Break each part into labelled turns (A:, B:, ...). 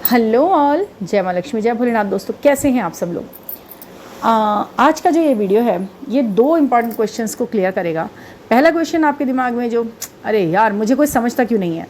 A: Hello all, जय माँ लक्ष्मी, जय भोलेनाथ। दोस्तों कैसे हैं आप सब लोग। आज का जो ये वीडियो है ये दो इंपॉर्टेंट क्वेश्चंस को क्लियर करेगा। पहला क्वेश्चन आपके दिमाग में जो अरे यार मुझे कोई समझता क्यों नहीं है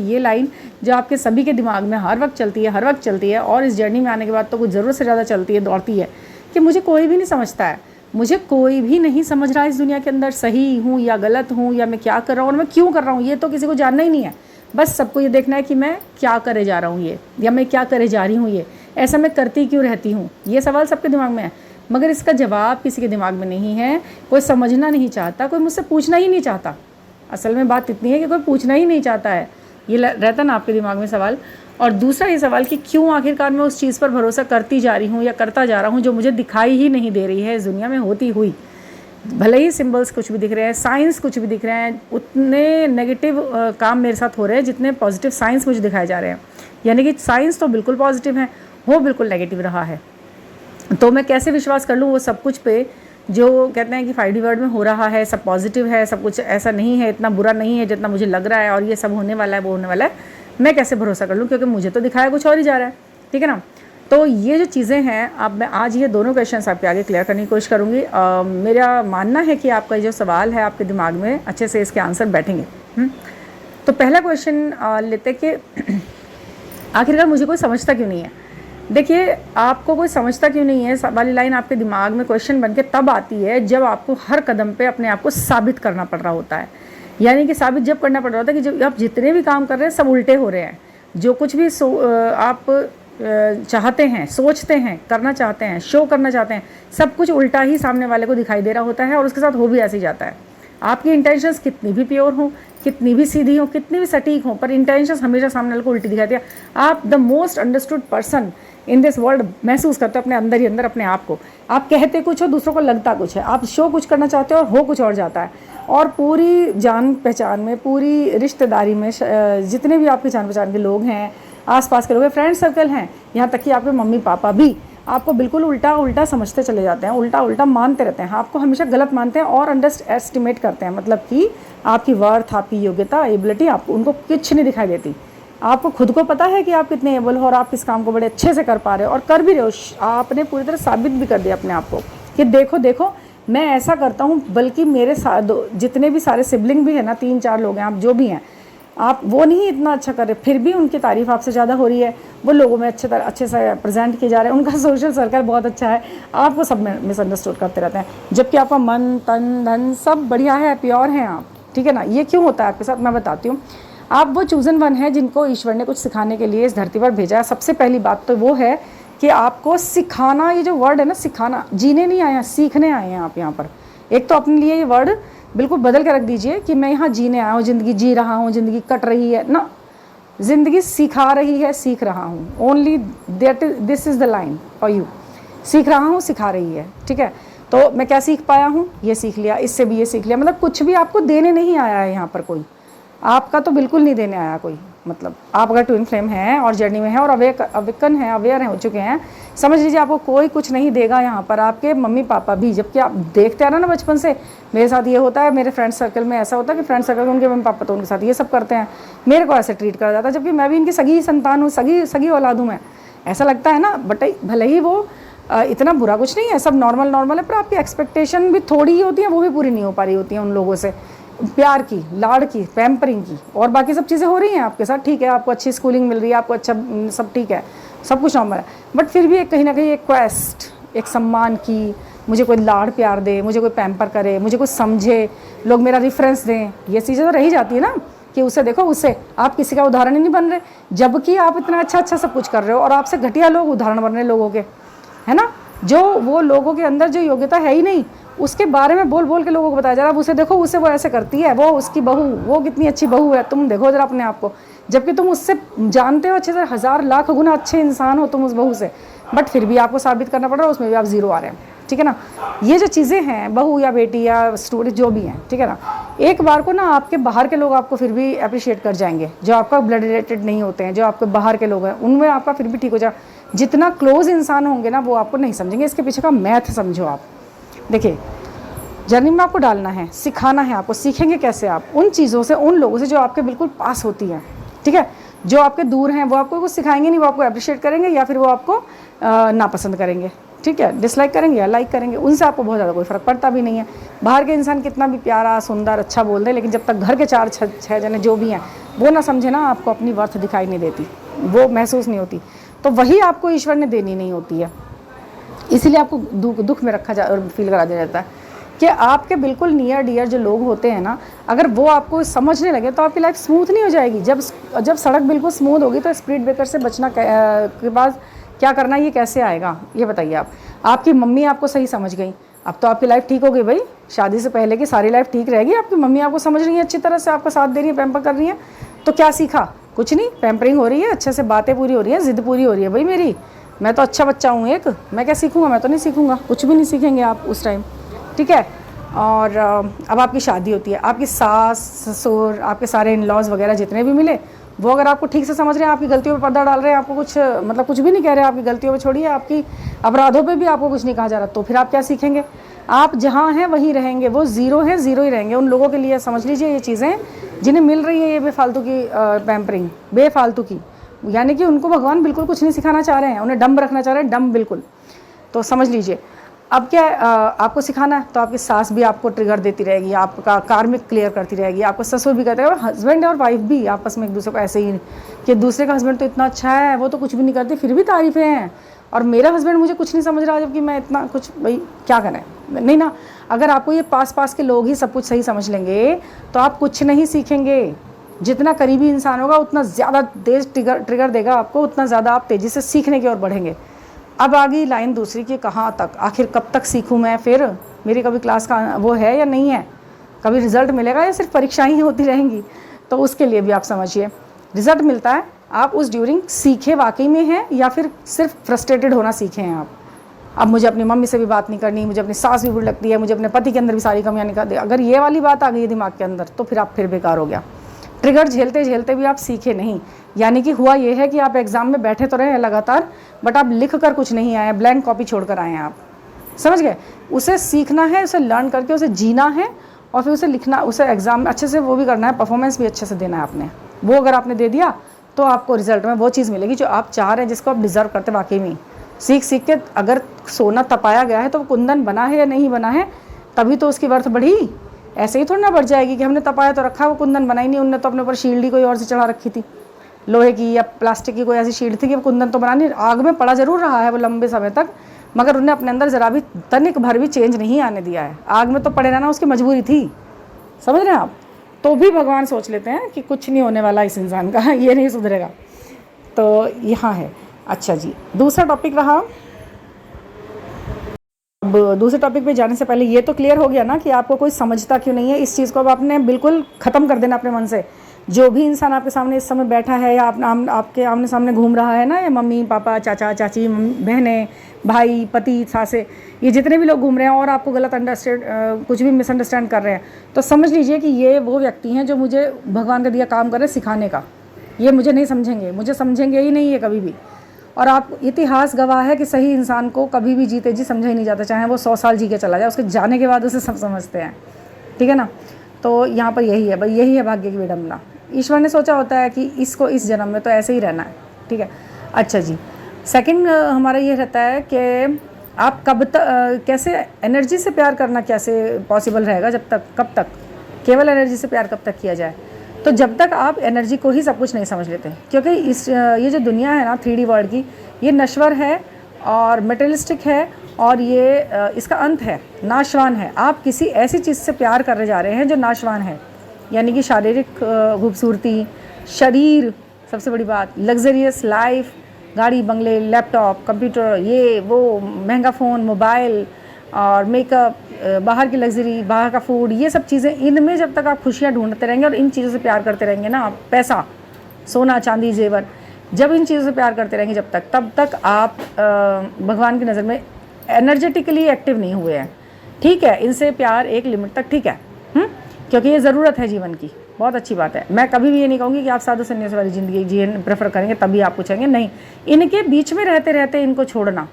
A: ये लाइन जो आपके सभी के दिमाग में हर वक्त चलती है और इस जर्नी में आने के बाद तो कुछ ज़रूरत से ज़्यादा चलती है, दौड़ती है कि मुझे कोई भी नहीं समझता है, मुझे कोई भी नहीं समझ रहा है इस दुनिया के अंदर सही हूँ या गलत हूँ, या मैं क्या कर रहा हूँ और मैं क्यों कर रहा हूँ, ये तो किसी को जानना ही नहीं है। बस सबको ये देखना है कि मैं क्या करे जा रहा हूँ ये, या मैं क्या करे जा रही हूँ ये, ऐसा मैं करती क्यों रहती हूँ। ये सवाल सबके दिमाग में है, मगर इसका जवाब किसी के दिमाग में नहीं है। कोई समझना नहीं चाहता, कोई मुझसे पूछना ही नहीं चाहता। असल में बात इतनी है कि कोई पूछना ही नहीं चाहता है, ये रहता ना आपके दिमाग में सवाल। और दूसरा ये सवाल कि क्यों आखिरकार मैं उस चीज़ पर भरोसा करती जा रही हूँ या करता जा रहा हूँ जो मुझे दिखाई ही नहीं दे रही है इस दुनिया में होती हुई। भले ही सिंबल्स कुछ भी दिख रहे हैं, साइंस कुछ भी दिख रहे हैं, उतने नेगेटिव काम मेरे साथ हो रहे हैं जितने पॉजिटिव साइंस मुझे दिखाए जा रहे हैं। यानी कि साइंस तो बिल्कुल पॉजिटिव है, वो बिल्कुल नेगेटिव रहा है। तो मैं कैसे विश्वास कर लूँ वो सब कुछ पे जो कहते हैं कि 5D वर्ल्ड में हो रहा है, सब पॉजिटिव है, सब कुछ ऐसा नहीं है, इतना बुरा नहीं है जितना मुझे लग रहा है, और ये सब होने वाला है, वो होने वाला है। मैं कैसे भरोसा कर लूँ, क्योंकि मुझे तो दिखाया कुछ और ही जा रहा है। ठीक है ना। तो ये जो चीज़ें हैं, अब मैं आज ये दोनों क्वेश्चंस आपके आगे क्लियर करने की कोशिश करूँगी। मेरा मानना है कि आपका जो सवाल है आपके दिमाग में अच्छे से इसके आंसर बैठेंगे। तो पहला क्वेश्चन लेते कि आखिरकार मुझे कोई समझता क्यों नहीं है। देखिए, आपको कोई समझता क्यों नहीं है वाली लाइन आपके दिमाग में क्वेश्चन बन के तब आती है जब आपको हर कदम पे अपने आप को साबित करना पड़ रहा होता है। यानी कि साबित जब करना पड़ रहा होता है कि जब आप जितने भी काम कर रहे हैं सब उल्टे हो रहे हैं। जो कुछ भी आप चाहते हैं, सोचते हैं, करना चाहते हैं, शो करना चाहते हैं, सब कुछ उल्टा ही सामने वाले को दिखाई दे रहा होता है, और उसके साथ हो भी ऐसे ही जाता है। आपकी इंटेंशंस कितनी भी प्योर हो, कितनी भी सीधी हो, कितनी भी सटीक हो, पर इंटेंशंस हमेशा सामने वाले को उल्टी दिखाई दिया। आप the most understood person in this world महसूस करते हो अपने अंदर ही अंदर अपने आप को। आप कहते कुछ हो, दूसरों को लगता कुछ है, आप शो कुछ करना चाहते हो और हो कुछ और जाता है। और पूरी जान पहचान में, पूरी रिश्तेदारी में, जितने भी आपके जान पहचान के लोग हैं, आसपास के लोग हैं, फ्रेंड सर्कल हैं, यहाँ तक कि आपके मम्मी पापा भी आपको बिल्कुल उल्टा उल्टा समझते चले जाते हैं, उल्टा उल्टा मानते रहते हैं, आपको हमेशा गलत मानते हैं और अंडर एस्टिमेट करते हैं। मतलब कि आपकी वर्थ, आपकी योग्यता, एबिलिटी आपको उनको कुछ नहीं दिखाई देती। आपको खुद को पता है कि आप कितने एबल हो और आप किस काम को बड़े अच्छे से कर पा रहे हो और कर भी रहे हो। आपने पूरी तरह साबित भी कर दिया अपने आप को कि देखो देखो मैं ऐसा करता हूँ। बल्कि मेरे जितने भी सारे सिबलिंग भी हैं ना, 3-4 लोग हैं, आप जो भी हैं, आप वो नहीं इतना अच्छा कर रहे, फिर भी उनकी तारीफ़ आपसे ज़्यादा हो रही है, वो लोगों में अच्छे से प्रेजेंट किए जा रहे हैं, उनका सोशल सर्कल बहुत अच्छा है, आपको सब मिसअंडरस्टूड करते रहते हैं, जबकि आपका मन, तन, धन सब बढ़िया है, प्योर हैं आप। ठीक है ना। ये क्यों होता है आपके साथ, मैं बताती हूँ। आप वो चूजन वन है जिनको ईश्वर ने कुछ सिखाने के लिए इस धरती पर भेजा है। सबसे पहली बात तो वो है कि आपको सिखाना, ये जो वर्ड है ना सिखाना, जीने नहीं आए हैं, सीखने आए हैं आप यहाँ पर। एक तो अपने लिए ये वर्ड बिल्कुल बदल के रख दीजिए कि मैं यहाँ जीने आया हूँ, ज़िंदगी जी रहा हूँ, ज़िंदगी कट रही है ना, ज़िंदगी सिखा रही है, सीख रहा हूँ। Only this is the line for you. सीख रहा हूँ, सिखा रही है। ठीक है। तो मैं क्या सीख पाया हूँ, ये सीख लिया, इससे भी ये सीख लिया। मतलब कुछ भी आपको देने नहीं आया है यहाँ पर कोई, आपका तो बिल्कुल नहीं देने आया कोई। मतलब आप अगर ट्विन फ्लेम हैं और जर्नी में हैं और अवेकन हैं, अवेयर हैं, हो चुके हैं, समझ लीजिए आपको कोई कुछ नहीं देगा यहाँ पर, आपके मम्मी पापा भी। जबकि आप देखते आ ना बचपन से, मेरे साथ ये होता है, मेरे फ्रेंड सर्कल में ऐसा होता है कि फ्रेंड सर्कल में उनके मम्मी पापा तो उनके साथ ये सब करते हैं, मेरे को ऐसे ट्रीट करा जाता है, जबकि मैं भी इनकी सगी संतान हूँ, सगी औलाद हूँ मैं। ऐसा लगता है ना, बट भले ही वो इतना बुरा कुछ नहीं है, सब नॉर्मल है, पर आपकी एक्सपेक्टेशन भी थोड़ी ही होती है, वो भी पूरी नहीं हो पा रही होती है उन लोगों से। प्यार की, लाड़ की, पैम्परिंग की, और बाकी सब चीज़ें हो रही हैं आपके साथ। ठीक है, आपको अच्छी स्कूलिंग मिल रही है, आपको अच्छा सब ठीक है, सब कुछ नॉर्मल है, बट फिर भी एक कहीं ना कहीं एक क्वेस्ट, एक सम्मान की, मुझे कोई लाड़ प्यार दे, मुझे कोई पैम्पर करे, मुझे कोई समझे, लोग मेरा रेफरेंस दें, ये चीज़ें तो रही जाती है ना कि उसे देखो, उससे आप किसी का उदाहरण ही नहीं बन रहे, जबकि आप इतना अच्छा सब कुछ कर रहे हो और आपसे घटिया लोग उदाहरण बन रहे हैं लोगों के, है ना। जो वो लोगों के अंदर जो योग्यता है ही नहीं, उसके बारे में बोल के लोगों को बताया जा रहा है। अब उसे देखो, उसे वो ऐसे करती है, वो उसकी बहू, वो कितनी अच्छी बहू है, तुम देखो जरा अपने आप को, जबकि तुम उससे जानते हो अच्छे से 1000 लाख गुना अच्छे इंसान हो तुम उस बहू से, बट फिर भी आपको साबित करना पड़ रहा है, उसमें भी आप जीरो आ रहे हैं। ठीक है ना। ये जो चीज़ें हैं, बहू या बेटी या स्टूडेंट जो भी हैं, ठीक है ना, एक बार को ना आपके बाहर के लोग आपको फिर भी अप्रिशिएट कर जाएंगे, जो आपका ब्लड रिलेटेड नहीं होते हैं, जो आपके बाहर के लोग हैं, उनमें आपका फिर भी ठीक हो जाए। जितना क्लोज इंसान होंगे ना, वो आपको नहीं समझेंगे। इसके पीछे का मैथ समझो आप। देखिए, जर्नी में आपको डालना है, सिखाना है आपको। सीखेंगे कैसे आप? उन चीज़ों से, उन लोगों से जो आपके बिल्कुल पास होती हैं। ठीक है। जो आपके दूर हैं वो आपको कुछ सिखाएंगे नहीं, वो आपको अप्रिशिएट करेंगे या फिर वो आपको नापसंद करेंगे, ठीक है, डिसलाइक करेंगे या लाइक करेंगे, उनसे आपको बहुत ज़्यादा कोई फ़र्क पड़ता भी नहीं है। बाहर के इंसान कितना भी प्यारा सुंदर अच्छा बोल दे, लेकिन जब तक घर के 4-6 जने जो भी हैं वो ना समझे ना, आपको अपनी वर्थ दिखाई नहीं देती, वो महसूस नहीं होती, तो वही आपको ईश्वर ने देनी नहीं होती है। इसीलिए आपको दुख में रखा फील करा दिया जाता है कि आपके बिल्कुल नियर डियर जो लोग होते हैं ना, अगर वो आपको समझने लगे तो आपकी लाइफ स्मूथ नहीं हो जाएगी। जब सड़क बिल्कुल स्मूथ होगी तो स्पीड ब्रेकर से बचना के बाद क्या करना, ये कैसे आएगा, ये बताइए आप। आपकी मम्मी आपको सही समझ गई, अब तो आपकी लाइफ ठीक हो गई भाई। शादी से पहले की सारी लाइफ ठीक रहेगी, आपकी मम्मी आपको समझ रही है, अच्छी तरह से आपका साथ दे रही है, पैम्पर कर रही है, तो क्या सीखा, कुछ नहीं, पैम्परिंग हो रही है, अच्छे से बातें पूरी हो रही हैं, ज़िद पूरी हो रही है भाई मेरी, मैं तो अच्छा बच्चा हूँ एक, मैं क्या सीखूँगा, मैं तो नहीं सीखूँगा, कुछ भी नहीं सीखेंगे आप उस टाइम, ठीक है। और अब आपकी शादी होती है, आपकी सास ससुर आपके सारे इन लॉज वगैरह जितने भी मिले, वो अगर आपको ठीक से समझ रहे हैं, आपकी गलतियों पे पर्दा डाल रहे हैं, आपको कुछ मतलब कुछ भी नहीं कह रहे हैं, आपकी गलतियों पे छोड़िए, आपकी अपराधों पे भी आपको कुछ नहीं कहा जा रहा, तो फिर आप क्या सीखेंगे। आप जहाँ हैं वहीं रहेंगे, वो ज़ीरो है ज़ीरो ही रहेंगे। उन लोगों के लिए समझ लीजिए ये चीज़ें जिन्हें मिल रही है ये बेफालतू की पैम्परिंग, बेफालतू की, यानी कि उनको भगवान बिल्कुल कुछ नहीं सिखाना चाह रहे हैं, उन्हें डम्ब रखना चाह रहे हैं, डम्ब बिल्कुल। तो समझ लीजिए अब क्या आपको सिखाना है, तो आपकी सास भी आपको ट्रिगर देती रहेगी, आपका कार्मिक क्लियर करती रहेगी, आपको ससुर भी कहते हैं, और हस्बैंड और वाइफ भी आपस में एक दूसरे को ऐसे ही कि दूसरे का हस्बैंड तो इतना अच्छा है, वो तो कुछ भी नहीं करती फिर भी तारीफ़ें हैं, और मेरा हस्बैंड मुझे कुछ नहीं समझ रहा जबकि मैं इतना कुछ, भाई क्या करें, नहीं ना। अगर आपको ये पास के लोग ही सब कुछ सही समझ लेंगे तो आप कुछ नहीं सीखेंगे। जितना करीबी इंसान होगा उतना ज़्यादा तेज ट्रिगर देगा आपको, उतना ज़्यादा आप तेज़ी से सीखने की ओर बढ़ेंगे। अब आ गई लाइन दूसरी कि कहाँ तक, आखिर कब तक सीखूँ मैं, फिर मेरी कभी क्लास का वो है या नहीं है, कभी रिज़ल्ट मिलेगा या सिर्फ परीक्षाएं ही होती रहेंगी। तो उसके लिए भी आप समझिए, रिज़ल्ट मिलता है, आप उस ड्यूरिंग सीखे वाकई में हैं या फिर सिर्फ फ्रस्ट्रेटेड होना सीखे हैं आप। अब मुझे अपनी मम्मी से भी बात नहीं करनी, मुझे अपनी सास भी बुरी लगती है, मुझे अपने पति के अंदर भी सारी कमियाँ निकाल दे, अगर ये वाली बात आ गई है दिमाग के अंदर तो फिर आप फिर बेकार हो गया। ट्रिगर झेलते झेलते भी आप सीखे नहीं, यानी कि हुआ ये है कि आप एग्ज़ाम में बैठे तो रहे लगातार, बट आप लिख कर कुछ नहीं आए, ब्लैंक कॉपी छोड़ कर आए हैं आप, समझ गए। उसे सीखना है, उसे लर्न करके उसे जीना है, और फिर उसे लिखना, उसे एग्ज़ाम में अच्छे से वो भी करना है, परफॉर्मेंस भी अच्छे से देना है आपने। वो अगर आपने दे दिया तो आपको रिजल्ट में वो चीज़ मिलेगी जो आप चाह रहे हैं, जिसको आप डिज़र्व करते वाकई में। सीख सीख के अगर सोना तपाया गया है तो वो कुंदन बना है या नहीं बना है, तभी तो उसकी वर्थ बढ़ी। ऐसे ही थोड़ी ना बढ़ जाएगी कि हमने तपाया तो रखा, वो कुंदन बनाई नहीं, उनने तो अपने ऊपर शील्ड ही कोई और से चढ़ा रखी थी, लोहे की या प्लास्टिक की कोई ऐसी शील्ड थी कि वो कुंदन तो बनानी, आग में पड़ा जरूर रहा है वो लंबे समय तक, मगर उन्हें अपने अंदर ज़रा भी तनिक भर भी चेंज नहीं आने दिया है। आग में तो पड़े रहना उसकी मजबूरी थी, समझ रहे हैं आप। तो भी भगवान सोच लेते हैं कि कुछ नहीं होने वाला इस इंसान का, ये नहीं सुधरेगा। तो यहाँ है। अच्छा जी, दूसरा टॉपिक रहा। अब दूसरे टॉपिक पे जाने से पहले ये तो क्लियर हो गया ना कि आपको कोई समझता क्यों नहीं है, इस चीज़ को अब आपने बिल्कुल ख़त्म कर देना अपने मन से। जो भी इंसान आपके सामने इस समय बैठा है या आपके आमने सामने घूम रहा है ना, या मम्मी पापा चाचा चाची बहनें भाई पति सासे, ये जितने भी लोग घूम रहे हैं और आपको गलत कुछ भी मिसअंडरस्टैंड कर रहे हैं, तो समझ लीजिए कि ये वो व्यक्ति हैं जो मुझे भगवान का दिया काम कर रहे हैं सिखाने का। ये मुझे नहीं समझेंगे, मुझे समझेंगे ही नहीं ये कभी भी। और आप इतिहास गवाह है कि सही इंसान को कभी भी जीते जी समझा ही नहीं जाता, चाहे वो 100 साल जी के चला जाए, उसके जाने के बाद उसे सब समझते हैं, ठीक है ना। तो यहाँ पर यही है भाई, यही है भाग्य की विडंबना। ईश्वर ने सोचा होता है कि इसको इस जन्म में तो ऐसे ही रहना है, ठीक है। अच्छा जी, सेकंड हमारा ये रहता है कि आप कब तक, कैसे एनर्जी से प्यार करना कैसे पॉसिबल रहेगा, जब तक, कब तक, केवल एनर्जी से प्यार कब तक किया जाए। तो जब तक आप एनर्जी को ही सब कुछ नहीं समझ लेते, क्योंकि ये जो दुनिया है ना 3D वर्ल्ड की, ये नश्वर है और मटेरियलिस्टिक है, और ये इसका अंत है, नाशवान है। आप किसी ऐसी चीज़ से प्यार करने जा रहे हैं जो नाशवान है, यानी कि शारीरिक खूबसूरती, शरीर, सबसे बड़ी बात, लग्जरियस लाइफ, गाड़ी बंगले लैपटॉप कंप्यूटर, ये वो महंगा फ़ोन मोबाइल और मेकअप, बाहर की लग्जरी, बाहर का फूड, ये सब चीज़ें, इनमें जब तक आप खुशियाँ ढूंढते रहेंगे और इन चीज़ों से प्यार करते रहेंगे ना, पैसा सोना चांदी जेवर, जब इन चीज़ों से प्यार करते रहेंगे जब तक, तब तक आप भगवान की नज़र में एनर्जेटिकली एक्टिव नहीं हुए हैं, ठीक है। इनसे प्यार एक लिमिट तक ठीक है, क्योंकि ये ज़रूरत है जीवन की, बहुत अच्छी बात है। मैं कभी भी ये नहीं कहूँगी कि आप साधु संन्यासी वाली ज़िंदगी जीवन प्रेफर करेंगे तभी आप पूछेंगे, नहीं, इनके बीच में रहते रहते इनको छोड़ना,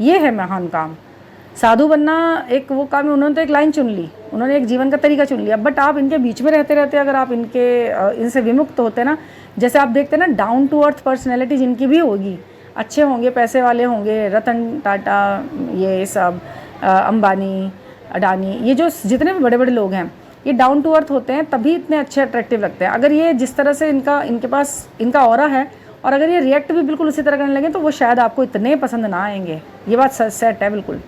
A: ये है महान काम। साधु बनना एक वो काम है, उन्होंने तो एक लाइन चुन ली, उन्होंने एक जीवन का तरीका चुन लिया, बट आप इनके बीच में रहते रहते अगर आप इनसे विमुक्त होते ना, जैसे आप देखते हैं ना डाउन टू अर्थ पर्सनैलिटी जिनकी भी होगी, अच्छे होंगे, पैसे वाले होंगे, रतन टाटा, ये सब अंबानी, अडानी, ये जो जितने भी बड़े बड़े लोग हैं ये डाउन टू अर्थ होते हैं, तभी इतने अच्छे अट्रैक्टिव लगते हैं। अगर ये जिस तरह से इनके पास इनका ऑरा है और अगर ये रिएक्ट भी बिल्कुल उसी तरह करने लगे तो वो शायद आपको इतने पसंद ना आएंगे। ये बात सेट है बिल्कुल,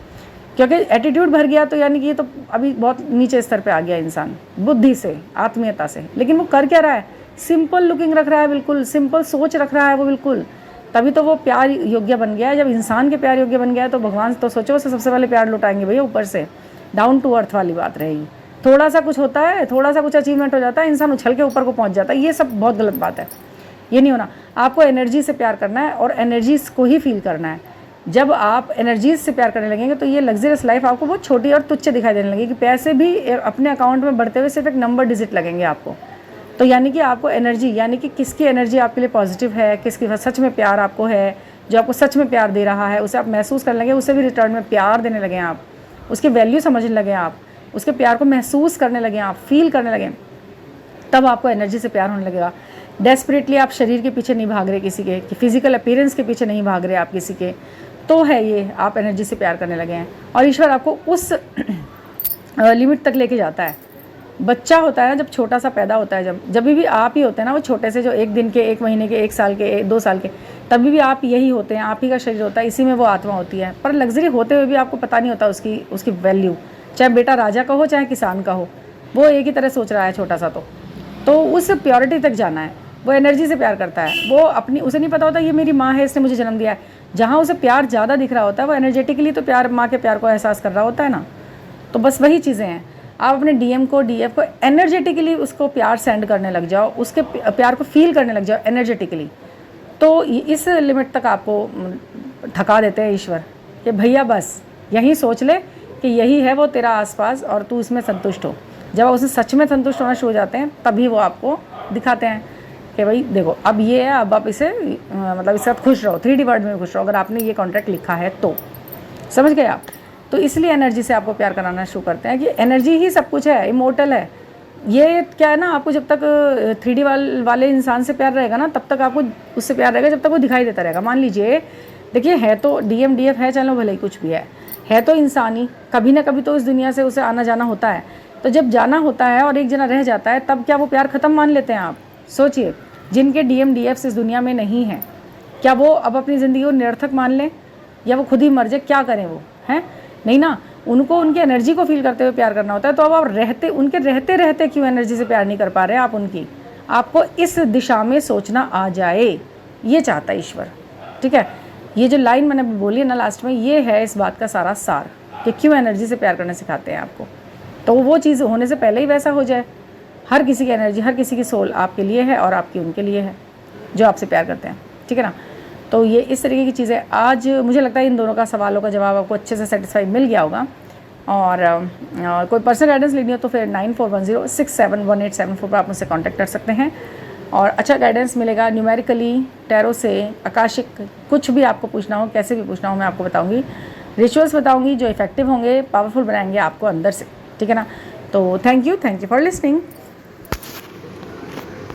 A: क्योंकि एटीट्यूड भर गया तो यानी कि ये तो अभी बहुत नीचे स्तर पे आ गया इंसान, बुद्धि से, आत्मीयता से, लेकिन वो कर क्या रहा है, सिंपल लुकिंग रख रहा है, बिल्कुल सिंपल सोच रख रहा है वो, बिल्कुल तभी तो वो प्यार योग्य बन गया है। जब इंसान के प्यार योग्य बन गया है तो भगवान तो सोचो उसे सबसे पहले प्यार लुटाएंगे भैया ऊपर से। डाउन टू अर्थ वाली बात रहेगी। थोड़ा सा कुछ होता है, थोड़ा सा कुछ अचीवमेंट हो जाता है, इंसान उछल के ऊपर को पहुंच जाता है, ये सब बहुत गलत बात है, ये नहीं होना। आपको एनर्जी से प्यार करना है और एनर्जीज को ही फील करना है। जब आप एनर्जीज से प्यार करने लगेंगे तो ये लग्जरियस लाइफ आपको बहुत छोटी और तुच्छ दिखाई देने लगेगी। पैसे भी अपने अकाउंट में बढ़ते हुए सिर्फ एक नंबर डिजिट लगेंगे आपको। तो यानी कि आपको एनर्जी, यानी कि किसकी एनर्जी आपके लिए पॉजिटिव है, किसकी सच में प्यार आपको है, जो आपको सच में प्यार दे रहा है, उसे आप महसूस करने लगे, उसे भी रिटर्न में प्यार देने लगे आप, उसकी वैल्यू समझने लगे आप, उसके प्यार को महसूस करने लगे आप, फील करने लगे, तब आपको एनर्जी से प्यार होने लगेगा। डेस्परेटली आप शरीर के पीछे नहीं भाग रहे किसी के, कि फिजिकल अपीयरेंस के पीछे नहीं भाग रहे आप किसी के, तो है ये आप एनर्जी से प्यार करने लगे हैं। और ईश्वर आपको उस लिमिट तक लेके जाता है। बच्चा होता है ना, जब छोटा सा पैदा होता है, जब भी आप ही होते हैं ना, वो छोटे से जो एक दिन के, एक महीने के, एक साल के, 2 साल के, तभी भी आप यही होते हैं, आप ही का शरीर होता है, इसी में वो आत्मा होती है। पर लग्जरी होते हुए भी आपको पता नहीं होता उसकी वैल्यू। चाहे बेटा राजा का हो चाहे किसान का हो, वो एक ही तरह सोच रहा है छोटा सा। तो उस प्योरिटी तक जाना है। वो एनर्जी से प्यार करता है, वो अपनी, उसे नहीं पता होता ये मेरी माँ है, इसने मुझे जन्म दिया है। जहाँ उसे प्यार ज़्यादा दिख रहा होता है वो एनर्जेटिकली तो प्यार, माँ के प्यार को एहसास कर रहा होता है ना। तो बस वही चीज़ें हैं। आप अपने डीएम को, डीएफ को एनर्जेटिकली उसको प्यार सेंड करने लग जाओ, उसके प्यार को फील करने लग जाओ एनर्जेटिकली, तो इस लिमिट तक आपको थका देते हैं ईश्वर कि भैया बस यही सोच ले कि यही है वो तेरा आसपास और तू इसमें संतुष्ट हो। जब आप उसमें सच में संतुष्ट होना शुरू हो जाते हैं तभी वो आपको दिखाते हैं कि भाई देखो अब ये है, अब आप इसे मतलब इसके साथ खुश रहो, 3D वर्ड में खुश रहो। अगर आपने ये कॉन्ट्रैक्ट लिखा है तो समझ गए आप। तो इसलिए एनर्जी से आपको प्यार कराना शुरू करते हैं कि एनर्जी ही सब कुछ है, इमोर्टल है। ये क्या है ना, आपको जब तक 3D वाले इंसान से प्यार रहेगा ना, तब तक आपको उससे प्यार रहेगा जब तक वो दिखाई देता रहेगा। मान लीजिए, देखिए है तो डीएम डीएफ है, चलो भले ही कुछ भी है तो इंसान ही, कभी ना कभी तो इस दुनिया से उसे आना जाना होता है। तो जब जाना होता है और एक जना रह जाता है, तब क्या वो प्यार ख़त्म मान लेते हैं आप? सोचिए, जिनके डीएम डीएफ इस दुनिया में नहीं है, क्या वो अब अपनी ज़िंदगी को निरर्थक मान लें या वो खुद ही मर जाए? क्या करें वो, हैं? नहीं ना, उनको उनकी एनर्जी को फील करते हुए प्यार करना होता है। तो अब आप उनके रहते रहते क्यों एनर्जी से प्यार नहीं कर पा रहे आप उनकी? आपको इस दिशा में सोचना आ जाए, ये चाहता है ईश्वर। ठीक है, ये जो लाइन मैंने बोली है ना लास्ट में, ये है इस बात का सारा सार कि क्यों एनर्जी से प्यार करना सिखाते हैं आपको। तो वो चीज़ होने से पहले ही वैसा हो जाए। हर किसी की एनर्जी, हर किसी की सोल आपके लिए है और आपकी उनके लिए है जो आपसे प्यार करते हैं। ठीक है ना? तो ये इस तरीके की चीज़ें, आज मुझे लगता है इन दोनों का सवालों का जवाब आपको अच्छे से सेटिस्फाई मिल गया होगा। और कोई पर्सनल गाइडेंस लेनी हो तो फिर 9410671874 पर आप मुझसे कांटेक्ट कर सकते हैं और अच्छा गाइडेंस मिलेगा। न्यूमेरिकली, टैरो से, आकाशिक, कुछ भी आपको पूछना हो, कैसे भी पूछना हो, मैं आपको बताऊंगी। रिचुअल्स बताऊंगी जो इफेक्टिव होंगे, पावरफुल बनाएंगे आपको अंदर से। ठीक है ना? तो थैंक यू फॉर लिसनिंग।